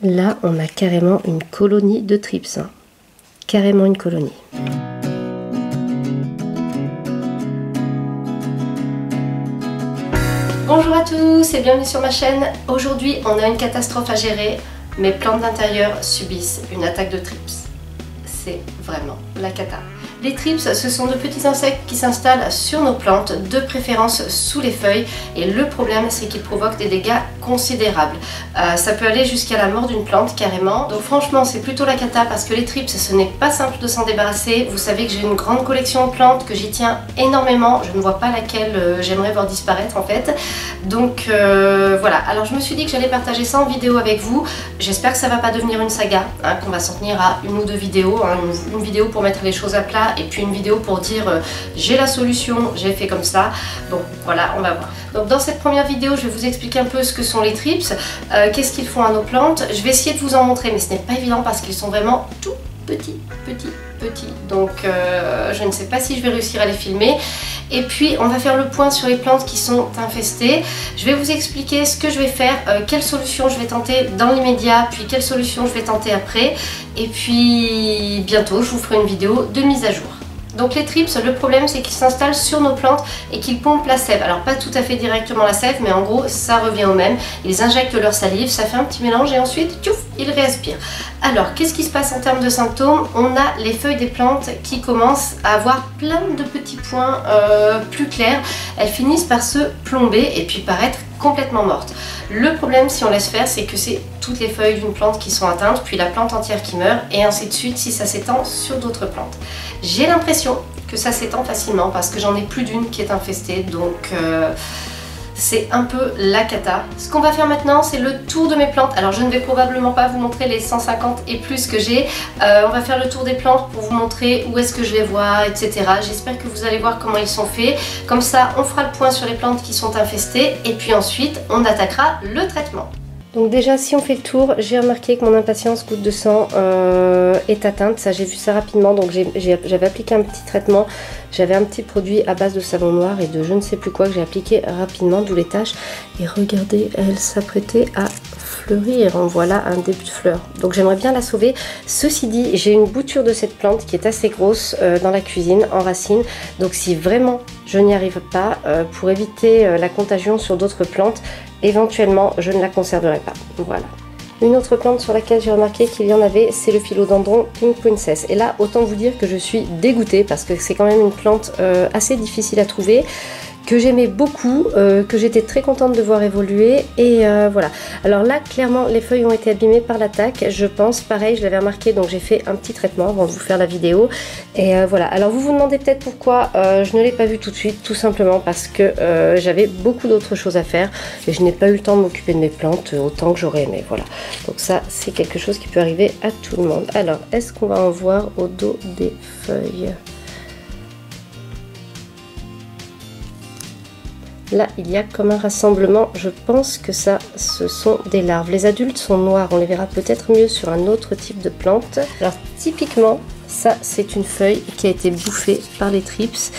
Là, on a carrément une colonie de thrips. Hein. Carrément une colonie. Bonjour à tous et bienvenue sur ma chaîne. Aujourd'hui, on a une catastrophe à gérer. Mes plantes d'intérieur subissent une attaque de thrips. C'est vraiment la cata. Les thrips, ce sont de petits insectes qui s'installent sur nos plantes, de préférence sous les feuilles. Et le problème, c'est qu'ils provoquent des dégâts considérables. Ça peut aller jusqu'à la mort d'une plante carrément. Donc franchement, c'est plutôt la cata parce que les thrips, ce n'est pas simple de s'en débarrasser. Vous savez que j'ai une grande collection de plantes, que j'y tiens énormément. Je ne vois pas laquelle j'aimerais voir disparaître en fait. Donc voilà. Alors je me suis dit que j'allais partager ça en vidéo avec vous. J'espère que ça va pas devenir une saga, hein, qu'on va s'en tenir à une ou deux vidéos. Hein, une vidéo pour mettre les choses à plat et puis une vidéo pour dire j'ai la solution, j'ai fait comme ça. Bon voilà, on va voir. Donc dans cette première vidéo, je vais vous expliquer un peu ce que sont les thrips, qu'est-ce qu'ils font à nos plantes. Je vais essayer de vous en montrer, mais ce n'est pas évident parce qu'ils sont vraiment tout petits. Donc je ne sais pas si je vais réussir à les filmer. Et puis on va faire le point sur les plantes qui sont infestées. Je vais vous expliquer ce que je vais faire, quelle solution je vais tenter dans l'immédiat, puis quelle solution je vais tenter après. Et puis bientôt je vous ferai une vidéo de mise à jour. Donc les thrips, le problème c'est qu'ils s'installent sur nos plantes et qu'ils pompent la sève. Alors pas tout à fait directement la sève, mais en gros ça revient au même. Ils injectent leur salive, ça fait un petit mélange et ensuite, tchouf, ils réaspirent. Alors qu'est-ce qui se passe en termes de symptômes? On a les feuilles des plantes qui commencent à avoir plein de petits points plus clairs. Elles finissent par se plomber et puis par être complètement mortes. Le problème si on laisse faire, c'est que c'est toutes les feuilles d'une plante qui sont atteintes, puis la plante entière qui meurt, et ainsi de suite si ça s'étend sur d'autres plantes. J'ai l'impression que ça s'étend facilement parce que j'en ai plus d'une qui est infestée, donc c'est un peu la cata. Ce qu'on va faire maintenant, c'est le tour de mes plantes. Alors je ne vais probablement pas vous montrer les 150 et plus que j'ai. On va faire le tour des plantes pour vous montrer où est-ce que je les vois, etc. J'espère que vous allez voir comment ils sont faits. Comme ça, on fera le point sur les plantes qui sont infestées et puis ensuite, on attaquera le traitement. Donc déjà, si on fait le tour, j'ai remarqué que mon impatience goutte de sang est atteinte. Ça, j'ai vu ça rapidement. Donc j'avais appliqué un petit traitement. J'avais un petit produit à base de savon noir et de je ne sais plus quoi que j'ai appliqué rapidement, d'où les taches. Et regardez, elle s'apprêtait à fleurir. En voilà un début de fleur. Donc j'aimerais bien la sauver. Ceci dit, j'ai une bouture de cette plante qui est assez grosse dans la cuisine, en racine. Donc si vraiment je n'y arrive pas, pour éviter la contagion sur d'autres plantes, éventuellement, je ne la conserverai pas. Voilà. Une autre plante sur laquelle j'ai remarqué qu'il y en avait, c'est le philodendron Pink Princess. Et là, autant vous dire que je suis dégoûtée parce que c'est quand même une plante assez difficile à trouver, que j'aimais beaucoup, que j'étais très contente de voir évoluer et voilà. Alors là clairement les feuilles ont été abîmées par l'attaque, je pense, pareil je l'avais remarqué, donc j'ai fait un petit traitement avant de vous faire la vidéo et voilà. Alors vous vous demandez peut-être pourquoi je ne l'ai pas vu tout de suite, tout simplement parce que j'avais beaucoup d'autres choses à faire et je n'ai pas eu le temps de m'occuper de mes plantes autant que j'aurais aimé, voilà. Donc ça c'est quelque chose qui peut arriver à tout le monde. Alors est-ce qu'on va en voir au dos des feuilles? Là, il y a comme un rassemblement, je pense que ça, ce sont des larves. Les adultes sont noirs, on les verra peut-être mieux sur un autre type de plante. Alors typiquement, ça c'est une feuille qui a été bouffée par les thrips.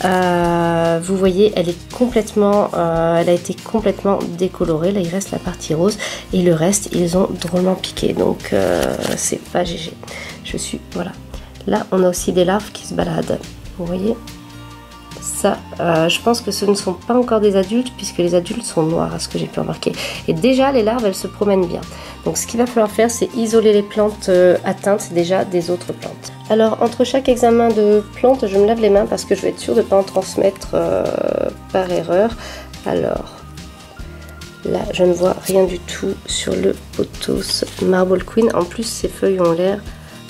Vous voyez, elle a été complètement décolorée. Là, il reste la partie rose et le reste, ils ont drôlement piqué. Donc, c'est pas GG. Voilà. Là, on a aussi des larves qui se baladent. Vous voyez ? Ça, je pense que ce ne sont pas encore des adultes puisque les adultes sont noirs à ce que j'ai pu remarquer. Et déjà, les larves, elles se promènent bien. Donc ce qu'il va falloir faire, c'est isoler les plantes atteintes déjà des autres plantes. Alors, entre chaque examen de plante, je me lave les mains parce que je vais être sûre de ne pas en transmettre par erreur. Alors, là, je ne vois rien du tout sur le pothos Marble Queen. En plus, ces feuilles ont l'air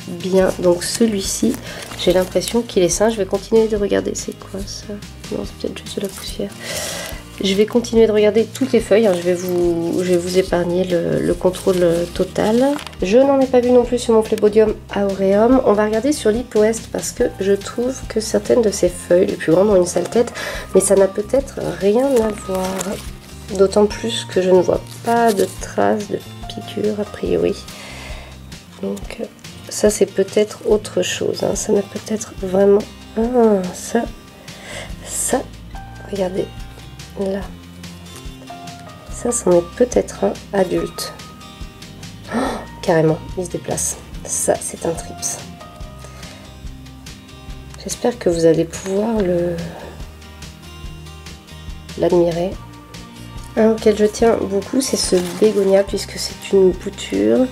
bien. Donc celui-ci, j'ai l'impression qu'il est sain. Je vais continuer de regarder. C'est quoi ça? Non, c'est peut-être juste de la poussière. Je vais continuer de regarder toutes les feuilles. Je vais vous épargner le contrôle total. Je n'en ai pas vu non plus sur mon Phlebodium aureum. On va regarder sur l'Hypoeste parce que je trouve que certaines de ces feuilles, les plus grandes, ont une sale tête, mais ça n'a peut-être rien à voir. D'autant plus que je ne vois pas de traces de piqûres a priori. Donc ça c'est peut-être autre chose, hein. Ça n'a peut-être vraiment... Ah, ça, regardez, là. Ça, c'en est peut-être un adulte. Oh, carrément, il se déplace. Ça, c'est un trips. J'espère que vous allez pouvoir l'admirer. Un auquel je tiens beaucoup, c'est ce bégonia, puisque c'est une bouture.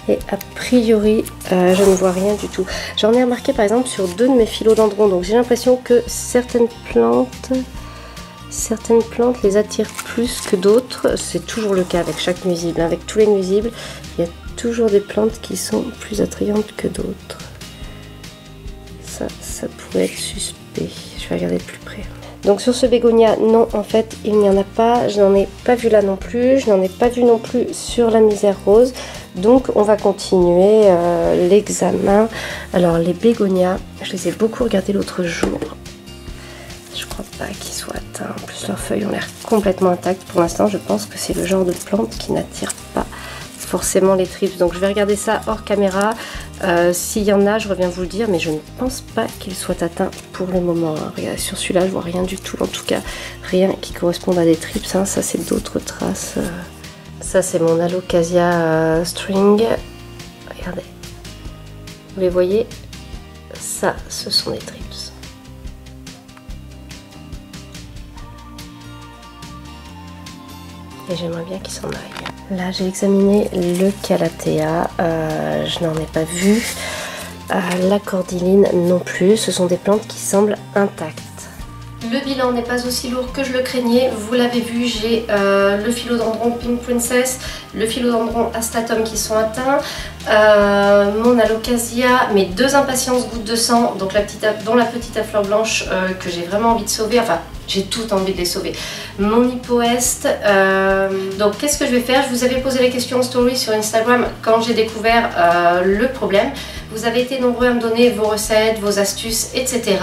Et a priori, je ne vois rien du tout. J'en ai remarqué par exemple sur 2 de mes philodendrons. Donc j'ai l'impression que certaines plantes les attirent plus que d'autres. C'est toujours le cas avec chaque nuisible. Avec tous les nuisibles, il y a toujours des plantes qui sont plus attrayantes que d'autres. Ça pourrait être suspect. Je vais regarder de plus près. Donc sur ce bégonia, non, en fait, il n'y en a pas. Je n'en ai pas vu là non plus. Je n'en ai pas vu non plus sur la misère rose. Donc on va continuer l'examen. Alors les bégonias, je les ai beaucoup regardés l'autre jour. Je crois pas qu'ils soient atteints. En plus leurs feuilles ont l'air complètement intactes. Pour l'instant, je pense que c'est le genre de plante qui n'attire pas forcément les trips. Donc je vais regarder ça hors caméra. S'il y en a, je reviens vous le dire, mais je ne pense pas qu'ils soient atteints pour le moment. Regardez, sur celui-là, je vois rien du tout. En tout cas, rien qui corresponde à des trips. Ça, c'est d'autres traces. Ça, c'est mon Alocasia string. Regardez. Vous les voyez? Ça, ce sont des trips. Et j'aimerais bien qu'ils s'en aillent. Là, j'ai examiné le Calathea. Je n'en ai pas vu. La cordyline non plus. Ce sont des plantes qui semblent intactes. Le bilan n'est pas aussi lourd que je le craignais. Vous l'avez vu, j'ai le philodendron Pink Princess, le philodendron Astatum qui sont atteints, mon Alocasia, mes 2 impatiences gouttes de sang, donc dont la petite à fleurs blanches que j'ai vraiment envie de sauver. Enfin, j'ai tout envie de les sauver. Mon Hypoeste. Donc qu'est-ce que je vais faire? Je vous avais posé la question en story sur Instagram quand j'ai découvert le problème. Vous avez été nombreux à me donner vos recettes, vos astuces, etc.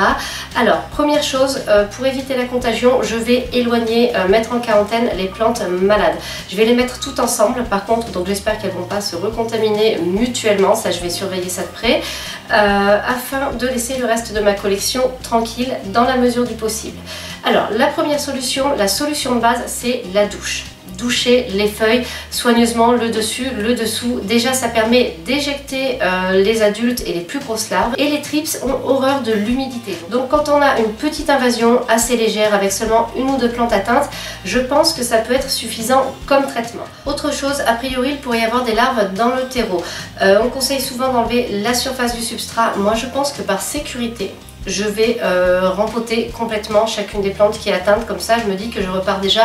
Alors, première chose, pour éviter la contagion, je vais éloigner, mettre en quarantaine les plantes malades. Je vais les mettre toutes ensemble, par contre, donc j'espère qu'elles ne vont pas se recontaminer mutuellement, ça je vais surveiller ça de près, afin de laisser le reste de ma collection tranquille dans la mesure du possible. Alors, la première solution, la solution de base, c'est la douche. Doucher les feuilles soigneusement, le dessus, le dessous. Déjà, ça permet d'éjecter les adultes et les plus grosses larves. Et les trips ont horreur de l'humidité. Donc quand on a une petite invasion assez légère avec seulement 1 ou 2 plantes atteintes, je pense que ça peut être suffisant comme traitement. Autre chose, a priori, il pourrait y avoir des larves dans le terreau. On conseille souvent d'enlever la surface du substrat. Moi, je pense que par sécurité, je vais rempoter complètement chacune des plantes qui est atteinte, comme ça je me dis que je repars déjà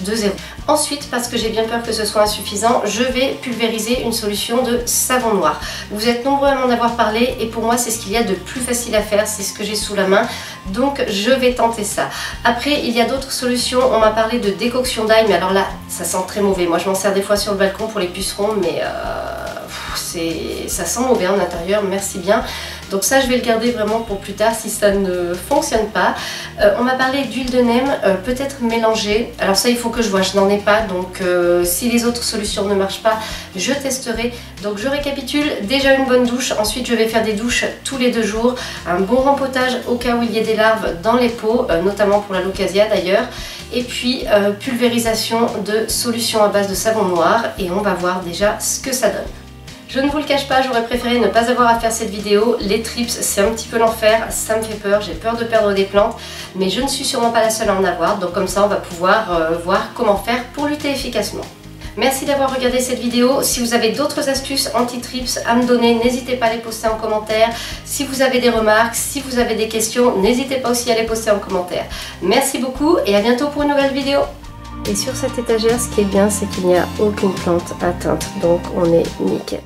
de zéro. Ensuite, parce que j'ai bien peur que ce soit insuffisant, je vais pulvériser une solution de savon noir. Vous êtes nombreux à m'en avoir parlé et pour moi c'est ce qu'il y a de plus facile à faire, c'est ce que j'ai sous la main, donc je vais tenter ça. Après il y a d'autres solutions, on m'a parlé de décoction d'ail, mais alors là ça sent très mauvais. Moi je m'en sers des fois sur le balcon pour les pucerons, mais ça sent mauvais en intérieur, merci bien. Donc ça je vais le garder vraiment pour plus tard si ça ne fonctionne pas. On m'a parlé d'huile de neem, peut-être mélangée. Alors ça il faut que je vois, je n'en ai pas, donc si les autres solutions ne marchent pas, je testerai. Donc je récapitule, déjà une bonne douche, ensuite je vais faire des douches tous les 2 jours, un bon rempotage au cas où il y ait des larves dans les pots, notamment pour l'Alocasia d'ailleurs. Et puis pulvérisation de solutions à base de savon noir et on va voir déjà ce que ça donne. Je ne vous le cache pas, j'aurais préféré ne pas avoir à faire cette vidéo. Les trips, c'est un petit peu l'enfer, ça me fait peur, j'ai peur de perdre des plantes, mais je ne suis sûrement pas la seule à en avoir, donc comme ça on va pouvoir voir comment faire pour lutter efficacement. Merci d'avoir regardé cette vidéo. Si vous avez d'autres astuces anti-trips à me donner, n'hésitez pas à les poster en commentaire. Si vous avez des remarques, si vous avez des questions, n'hésitez pas aussi à les poster en commentaire. Merci beaucoup et à bientôt pour une nouvelle vidéo. Et sur cette étagère, ce qui est bien, c'est qu'il n'y a aucune plante atteinte, donc on est nickel.